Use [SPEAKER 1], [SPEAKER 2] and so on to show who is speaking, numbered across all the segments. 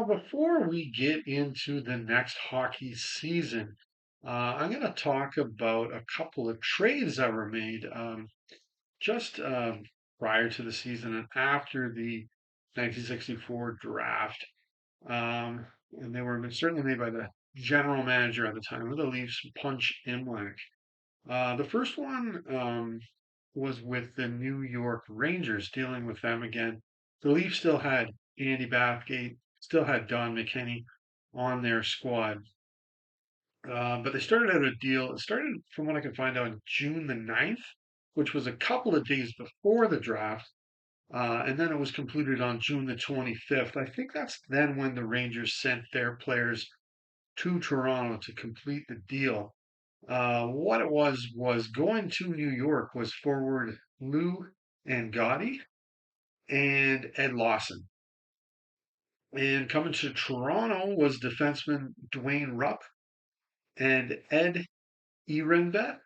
[SPEAKER 1] Now, before we get into the next hockey season, I'm going to talk about a couple of trades that were made just prior to the season and after the 1964 draft. And they were certainly made by the general manager at the time of the Leafs, Punch Imlach. The first one was with the New York Rangers, dealing with them again. The Leafs still had Andy Bathgate, still had Don McKinney on their squad. But they started out a deal. It started, from what I can find out, June the 9th, which was a couple of days before the draft. And then it was concluded on June the 25th. I think that's then when the Rangers sent their players to Toronto to complete the deal. What it was going to New York was forward Lou and Gotti and Ed Lawson. And coming to Toronto was defenseman Dwayne Rupp and Ed Ehrenvet.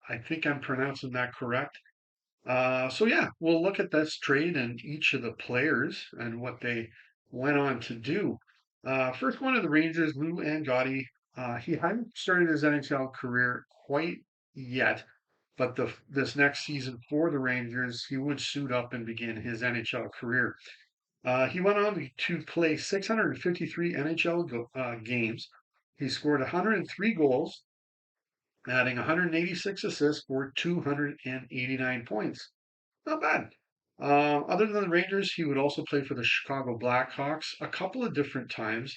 [SPEAKER 1] I think I'm pronouncing that correct. So yeah, we'll look at this trade and each of the players and what they went on to do. First one of the Rangers, Lou Angotti. He hadn't started his NHL career quite yet, but this next season for the Rangers, he would suit up and begin his NHL career. He went on to play 653 NHL games. He scored 103 goals, adding 186 assists for 289 points. Not bad. Other than the Rangers, he would also play for the Chicago Blackhawks a couple of different times,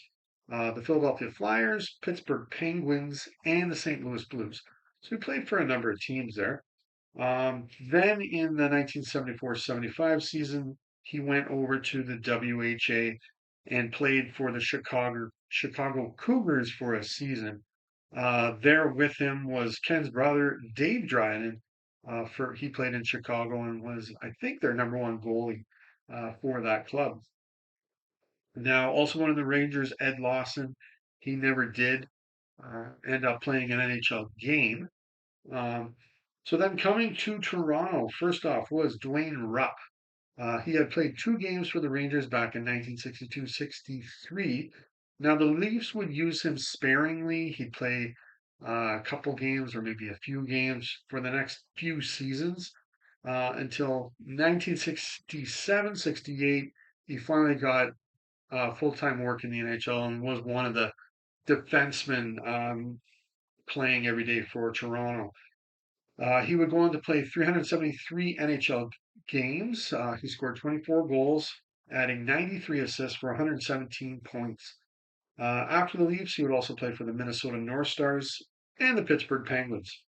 [SPEAKER 1] the Philadelphia Flyers, Pittsburgh Penguins, and the St. Louis Blues. So he played for a number of teams there. Then in the 1974-75 season, he went over to the WHA and played for the Chicago Cougars for a season. There with him was Ken's brother, Dave Dryden. He played in Chicago and was, I think, their number one goalie for that club. Now, also one of the Rangers, Ed Lawson, he never did end up playing an NHL game. Um, so then coming to Toronto, first off was Dwayne Rupp. He had played two games for the Rangers back in 1962-63. Now the Leafs would use him sparingly. He'd play a couple games or maybe a few games for the next few seasons until 1967-68. He finally got full-time work in the NHL and was one of the defensemen playing every day for Toronto. He would go on to play 373 NHL games. He scored 24 goals, adding 93 assists for 117 points. After the Leafs, he would also play for the Minnesota North Stars and the Pittsburgh Penguins.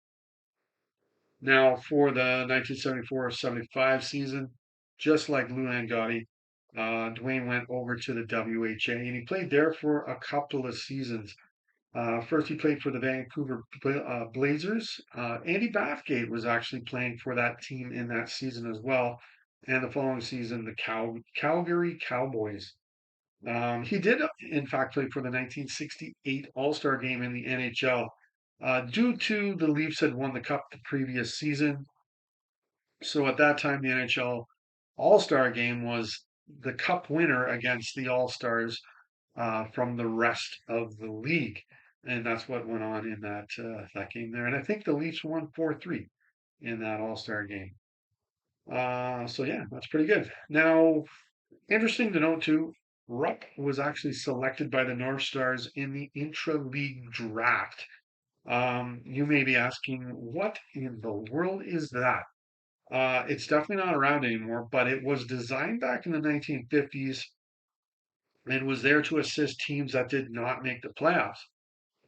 [SPEAKER 1] Now, for the 1974-75 season, just like Lou Angotti, Dwayne went over to the WHA, and he played there for a couple of seasons. First, he played for the Vancouver Blazers. Andy Bathgate was actually playing for that team in that season as well. And the following season, the Calgary Cowboys. He did, in fact, play for the 1968 All Star game in the NHL. Due to the Leafs had won the Cup the previous season. So at that time, the NHL All Star game was the Cup winner against the All Stars from the rest of the league, and that's what went on in that game there. And I think the Leafs won 4-3 in that All Star game. So yeah, that's pretty good. Now, interesting to note too, Rupp was actually selected by the North Stars in the intra-league draft. You may be asking, what in the world is that? It's definitely not around anymore, but it was designed back in the 1950s and was there to assist teams that did not make the playoffs.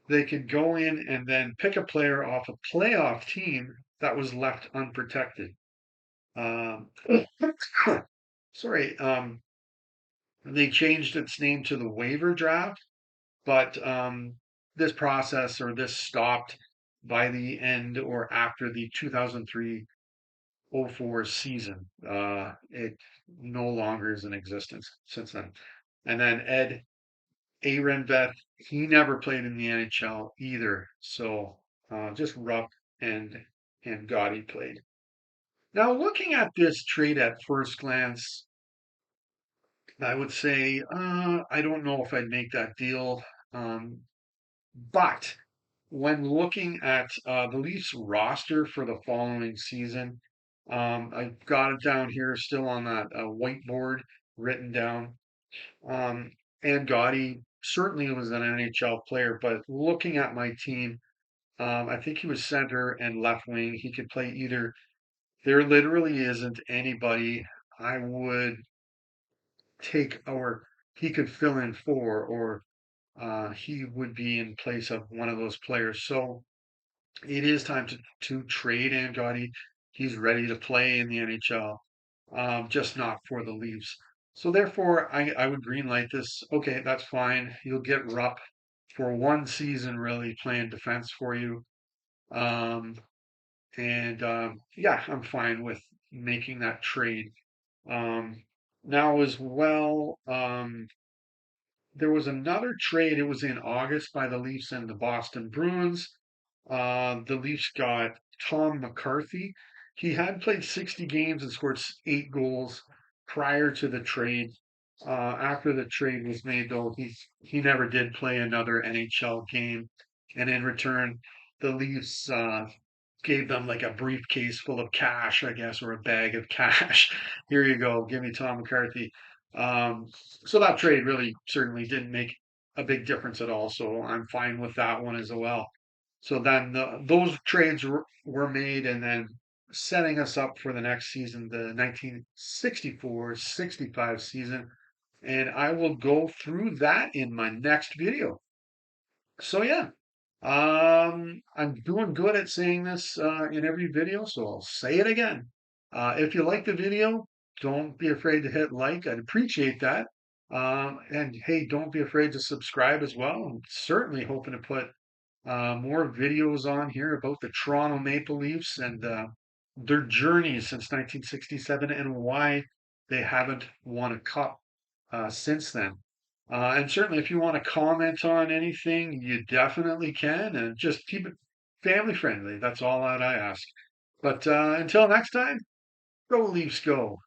[SPEAKER 1] They could go in and then pick a player off a playoff team that was left unprotected. Um, sorry, they changed its name to the waiver draft, but this process or this stopped by the end or after the 2003-04 season. It no longer is in existence since then. And then Ed Ehrenvet, he never played in the NHL either. So just Rupp and Gotti played. Now, looking at this trade at first glance, I would say I don't know if I'd make that deal, um, but when looking at the Leafs roster for the following season, I've got it down here still on that whiteboard written down. Um, and Gotti certainly was an NHL player, but looking at my team, I think he was center and left wing. He could play either. There literally isn't anybody I would take, or he could fill in for, or he would be in place of one of those players. So it is time to trade Angotti. He's ready to play in the NHL, just not for the Leafs. So therefore, I would greenlight this. Okay, that's fine. You'll get Rupp for one season, really playing defense for you. Um, and yeah, I'm fine with making that trade. Um, now as well, there was another trade. It was in August by the Leafs and the Boston Bruins. The Leafs got Tom McCarthy. He had played 60 games and scored 8 goals prior to the trade. After the trade was made, though, he never did play another NHL game. And in return, the Leafs gave them like a briefcase full of cash, I guess, or a bag of cash. Here you go, give me Tom McCarthy. Um, so that trade really certainly didn't make a big difference at all. So I'm fine with that one as well. So then those trades were made, and then setting us up for the next season, the 1964-65 season. And I will go through that in my next video. So yeah, I'm doing good at saying this in every video, so I'll say it again. If you like the video, don't be afraid to hit like. I'd appreciate that. And hey, don't be afraid to subscribe as well. I'm certainly hoping to put more videos on here about the Toronto Maple Leafs and their journey since 1967 and why they haven't won a cup since then. And certainly, if you want to comment on anything, you definitely can, and just keep it family friendly. That's all that I ask. But until next time, go Leafs, go.